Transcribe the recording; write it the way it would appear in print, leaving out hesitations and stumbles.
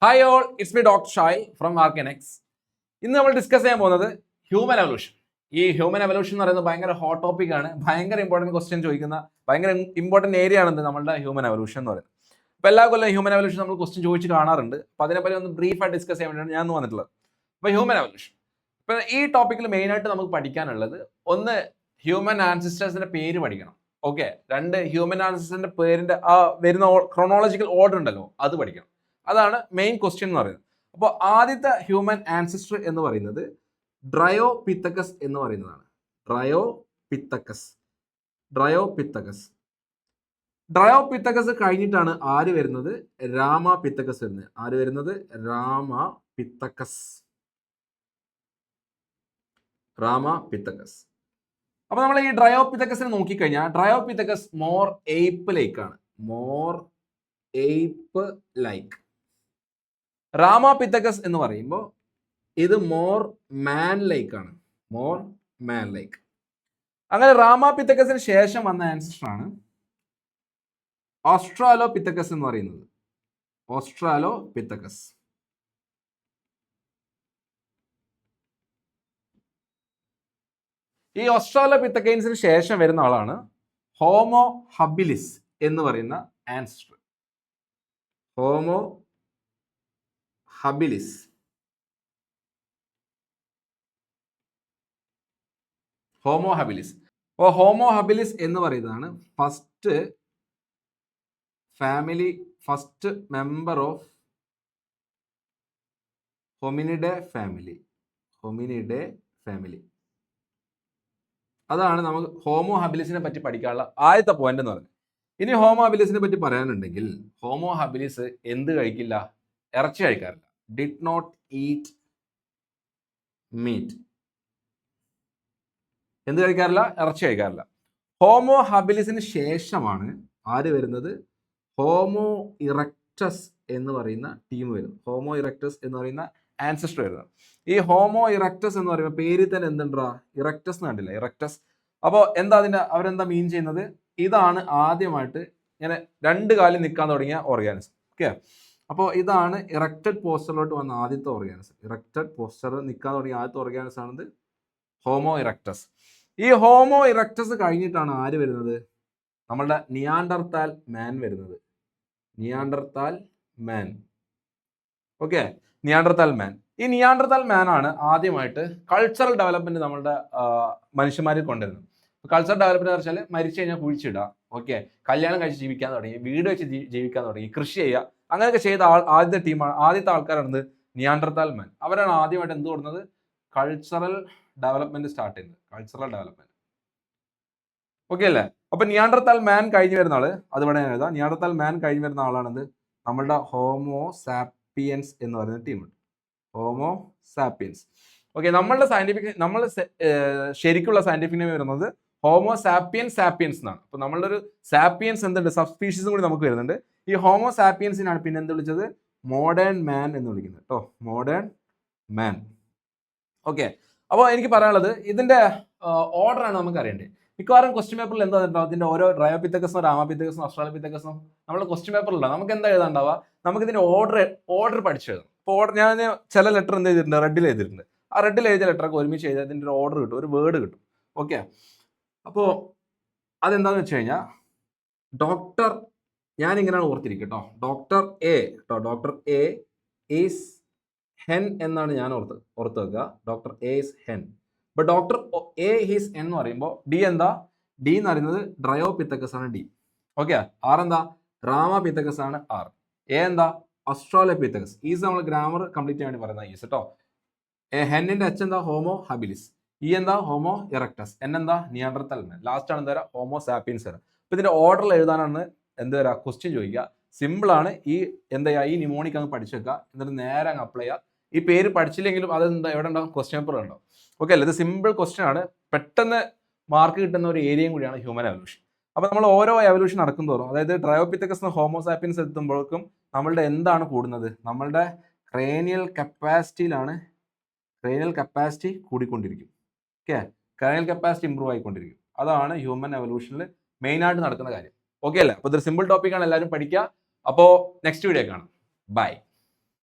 Hi all, it's me doctor Shai from Arcanex. ഇന്ന് നമ്മൾ discuss ചെയ്യാൻ പോകുന്നത് ഹ്യൂമൻ എവല്യൂഷൻ. ഈ ഹ്യൂമൻ എവല്യൂഷൻ എന്ന് പറയുന്നത് ഭയങ്കര ഹോട്ട് ടോപ്പിക് ആണ്. ഭയങ്കര ഇമ്പോർട്ടൻറ്റ് ക്വസ്റ്റ്യൻ ചോദിക്കുന്ന ഭയങ്കര ഇമ്പോർട്ടൻറ്റ് ഏരിയ ആണ് നമ്മുടെ ഹ്യൂമൻ എവല്യൂഷൻ എന്ന് പറയുന്നത്. അപ്പോൾ എല്ലാ കൊല്ലം ഹ്യൂമൻ എവല്യൂഷൻ നമ്മൾ ക്വസ്റ്റ്യൻ ചോദിച്ച് കാണാറുണ്ട്. അപ്പോൾ അതിനെപ്പറ്റി ഒന്ന് ബ്രീഫായി ഡിസ്കസ് ചെയ്യാൻ വേണ്ടിയാണ് ഞാൻ വന്നിട്ടുള്ളത്. അപ്പോൾ ഹ്യൂമൻ എവല്യൂഷൻ, ഇപ്പോൾ ഈ ടോപ്പിക്കിൽ മെയിനായിട്ട് നമുക്ക് പഠിക്കാനുള്ളത് ഒന്ന് ഹ്യൂമൻ ആൻസിസ്റ്റേഴ്സിന്റെ പേര് പഠിക്കണം. ഓക്കെ, രണ്ട് ഹ്യൂമൻ ആൻസിസ്റ്ററിന്റെ പേരിന്റെ ആ വരുന്ന ക്രോണോളജിക്കൽ ഓർഡർ ഉണ്ടല്ലോ അത് പഠിക്കണം. അതാണ് മെയിൻ ക്വസ്റ്റ്യൻ എന്ന് പറയുന്നത്. അപ്പോൾ ആദ്യത്തെ ഹ്യൂമൻ ആൻസിസ്റ്റർ എന്ന് പറയുന്നത് ഡ്രയോപിത്തക്കസ് എന്ന് പറയുന്നതാണ്. ഡ്രയോപിത്തക്കസ് കഴിഞ്ഞിട്ടാണ് ആര് വരുന്നത്? രാമാപിത്തക്കസ് വരുന്നത്. ആര് വരുന്നത്? രാമാപിത്തക്കസ്. അപ്പൊ നമ്മൾ ഈ ഡ്രയോപിത്തക്കസിനെ നോക്കിക്കഴിഞ്ഞാൽ ഡ്രയോപിത്തക്കസ് മോർ എയ്പ്പ് ലൈക്ക് ആണ്. രാമാപിത്തക്കസ് എന്ന് പറയുമ്പോൾ ഇത് മോർ മാൻ ലൈക്ക് ആണ്. അങ്ങനെ രാമാപിത്തക്കസിന് ശേഷം വന്ന ആൻസിസ്റ്റർ ആണ് ഓസ്ട്രാലോപിത്തക്കസ് എന്ന് പറയുന്നത്. ഈ ഓസ്ട്രാലോപിത്തക്കൈൻസിന് ശേഷം വരുന്ന ആളാണ് ഹോമോ ഹബിലിസ് എന്ന് പറയുന്ന ആൻസിസ്റ്റർ. ഹോമോ ഹബിലിസ് അപ്പോൾ ഹോമോ ഹബിലിസ് എന്ന് പറയുന്നതാണ് ഫസ്റ്റ് മെമ്പർ ഓഫ് ഹൊമിനിഡേ ഫാമിലി. അതാണ് നമുക്ക് ഹോമോ ഹബിലിസിനെ പറ്റി പഠിക്കാനുള്ള ആദ്യത്തെ പോയിന്റ് എന്ന് പറയുന്നത്. ഇനി ഹോമോ ഹബിലിസിനെ പറ്റി പറയാനുണ്ടെങ്കിൽ ഹോമോ ഹബിലിസ് എന്ത് കഴിക്കില്ല? ഇറച്ചി കഴിക്കാറില്ല. Did not eat meat. എന്ത് കഴിക്കാറില്ല? ഇറച്ചി കഴിക്കാറില്ല. ഹോമോ ഹബിലിസിന് ശേഷമാണ് ആര് വരുന്നത്? ഹോമോ ഇറക്ടസ് എന്ന് പറയുന്ന ടീം വരുന്നത്. ഹോമോ ഇറക്ടസ് എന്ന് പറയുന്ന ആൻസിസ്റ്റർ വരുന്നത്. ഈ ഹോമോ ഇറക്ടസ് എന്ന് പറയുമ്പോൾ പേരിൽ തന്നെ എന്തുണ്ടാ? ഇറക്ടസ് എന്ന് കണ്ടില്ല? ഇറക്ടസ്. അപ്പോൾ എന്താ അവരെന്താ മീൻ ചെയ്യുന്നത്? ഇതാണ് ആദ്യമായിട്ട് ഇങ്ങനെ രണ്ട് കാലിൽ നിൽക്കാൻ തുടങ്ങിയ ഓർഗാനിസം. ഓക്കെ, അപ്പോൾ ഇതാണ് ഇറക്റ്റഡ് പോസ്റ്ററിലോട്ട് വന്ന ആദ്യത്തെ ഓർഗാനിസം. ഇറക്റ്റഡ് പോസ്റ്ററിൽ നിൽക്കാൻ തുടങ്ങിയ ആദ്യത്തെ ഓർഗാനിസം ആണിത് ഹോമോ ഇറക്ടസ്. ഈ ഹോമോ ഇറക്ടസ് കഴിഞ്ഞിട്ടാണ് ആര് വരുന്നത്? നമ്മളുടെ നിയാണ്ടർതാൽ മാൻ വരുന്നത്. ഓക്കെ, നിയാണ്ടർതാൽ മാൻ. ഈ നിയാണ്ടർതാൽ മാൻ ആണ് ആദ്യമായിട്ട് കൾച്ചറൽ ഡെവലപ്മെന്റ് നമ്മളുടെ മനുഷ്യന്മാരിൽ കൊണ്ടുവരുന്നത്. കൾച്ചറൽ ഡെവലപ്മെന്റ് എന്ന് വെച്ചാൽ മരിച്ചു കഴിഞ്ഞാൽ കുഴിച്ചിടുക, ഓക്കെ, കല്യാണം കഴിച്ച് ജീവിക്കാൻ തുടങ്ങി, വീട് വെച്ച് ജീവിക്കാൻ തുടങ്ങി, കൃഷി ചെയ്യുക, അങ്ങനെയൊക്കെ ചെയ്ത ആദ്യത്തെ ആൾക്കാരാണ് നിയാണ്ടർതാൽ മാൻ. അവരാണ് ആദ്യമായിട്ട് എന്ത് കൊടുക്കുന്നത്? കൾച്ചറൽ ഡെവലപ്മെന്റ് സ്റ്റാർട്ട് ചെയ്യുന്നത്. ഓക്കെ അല്ലേ? അപ്പൊ നിയാണ്ടർതാൽ മാൻ കഴിഞ്ഞ് വരുന്ന ആള്, അതിവിടെ എഴുതാം. നിയാണ്ടർതാൽ മാൻ കഴിഞ്ഞ് വരുന്ന ആളാണെന്ത്? നമ്മളുടെ ഹോമോ സാപ്പിയൻസ് എന്ന് പറയുന്ന ടീമുണ്ട്. Homo sapiens. ഓക്കെ, നമ്മൾ ശരിക്കുള്ള സയന്റിഫിക് നെയിം വരുന്നത് ഹോമോ സാപ്പിയൻസ് എന്നാണ്. അപ്പൊ നമ്മളുടെ ഒരു സാപ്പിയൻസ് എന്തുണ്ട്? സബ് സ്പീഷീസും കൂടി നമുക്ക് വരുന്നുണ്ട്. ഈ ഹോമോ സാപ്പിയൻസിനാണ് പിന്നെ എന്ത് വിളിച്ചത്? മോഡേൺ മാൻ എന്ന് വിളിക്കുന്നത് കേട്ടോ. മോഡേൺ മാൻ. ഓക്കെ, അപ്പോൾ എനിക്ക് പറയാനുള്ളത് ഇതിന്റെ ഓർഡർ ആണ് നമുക്ക് അറിയേണ്ടത്. മിക്കവാറും ക്വസ്റ്റ്യൻ പേപ്പറിൽ എന്താ ഉണ്ടാവും? ഇതിന്റെ ഓരോ ഡ്രയോപിത്തക്കസും രാമാപിത്തക്കസും ഓസ്ട്രാലോപിത്തക്കസും നമ്മുടെ ക്വസ്റ്റ്യൻ പേപ്പറിലുണ്ടാവും. നമുക്ക് എന്താ എഴുതാണ്ടാവുക? നമുക്ക് ഇതിന്റെ ഓർഡർ പഠിച്ചെഴുതും. ഇപ്പോൾ ഞാൻ ചില ലെറ്റർ എന്ത് ചെയ്തിട്ടുണ്ട്? റെഡിൽ എഴുതിയിട്ടുണ്ട്. ആ റെഡിൽ എഴുതിയ ലെറ്ററൊക്കെ ഒരുമിച്ച് എഴുതിയാൽ ഇതിന്റെ ഒരു ഓർഡർ കിട്ടും, ഒരു വേർഡ് കിട്ടും. ഓക്കെ, അപ്പോൾ അതെന്താന്ന് വെച്ച് കഴിഞ്ഞാൽ ഡോക്ടർ, ഞാൻ ഇങ്ങനെയാണ് ഓർത്തിരിക്കുക കേട്ടോ. ഡോക്ടർ എ ഈസ് ഹെൻ എന്നാണ് ഞാൻ ഓർത്ത് വെക്കുക. Doctor A is hen. ഇപ്പൊ ഡോക്ടർ എ ഈസ് ഹെൻ എന്ന് പറയുമ്പോൾ ഡി എന്താ? ഡി എന്ന് പറയുന്നത് ഡ്രയോപിത്തക്കസ് ആണ്, ഡി. ഓക്കെ, ആർ എന്താ? രാമാപിത്തക്കസ് ആണ്, ആർ. എ എന്താ? ഓസ്ട്രാലോപിത്തക്കസ്. ഈസ് നമ്മൾ ഗ്രാമർ കംപ്ലീറ്റ് ചെയ്യാൻ വേണ്ടി പറയുന്ന ഈസ് കേട്ടോ. ഹെന്നിന്റെ എച്ച് എന്താ? Homo habilis. ഇ എന്താ? Homo erectus. എൻ എന്താ? നിയാണ്ടർതാൽ മാൻ. ലാസ്റ്റ് ആണ് എന്താ? ഹോമോ സാപ്പിയൻസ് വരാം. അപ്പൊ ഇതിന്റെ ഓർഡറിൽ എഴുതാനാണ് എന്ത് വരാ? ക്വസ്റ്റ്യൻ ചോദിക്കുക. സിമ്പിൾ ആണ്. ഈ ഈ നിമോണിക് അങ്ങ് പഠിച്ചു വെക്കുക, എന്നിട്ട് നേരെ അങ്ങ് അപ്ലൈ ചെയ്യുക. ഈ പേര് പഠിച്ചില്ലെങ്കിലും അതെന്താ എവിടെ ഉണ്ടാവും? ക്വസ്റ്റ്യൻ പേപ്പർ ഉണ്ടാവും. ഓക്കെ അല്ലേ? ഇത് സിമ്പിൾ ക്വസ്റ്റ്യൻ ആണ്. പെട്ടെന്ന് മാർക്ക് കിട്ടുന്ന ഒരു ഏരിയയും കൂടിയാണ് ഹ്യൂമൻ എവല്യൂഷൻ. അപ്പൊ നമ്മൾ ഓരോ എവല്യൂഷൻ നടക്കുന്തോറും, അതായത് ഡ്രയോപിത്തക്കസ് ഹോമോ സാപ്പിയൻസ് എത്തുമ്പോഴേക്കും നമ്മളുടെ എന്താണ് കൂടുന്നത്? നമ്മളുടെ ക്രേനിയൽ കപ്പാസിറ്റി കൂടിക്കൊണ്ടിരിക്കും. ഓക്കെ, ക്രേനിയൽ കപ്പാസിറ്റി ഇമ്പ്രൂവ് ആയിക്കൊണ്ടിരിക്കും. അതാണ് ഹ്യൂമൻ എവല്യൂഷനിൽ മെയിൻ ആയിട്ട് നടക്കുന്ന കാര്യം. ഓക്കെ അല്ലേ? അപ്പോൾ ഇതൊരു സിമ്പിൾ ടോപ്പിക്കാണ്, എല്ലാവരും പഠിക്കുക. അപ്പോൾ നെക്സ്റ്റ് വീഡിയോ കാണാം. ബൈ.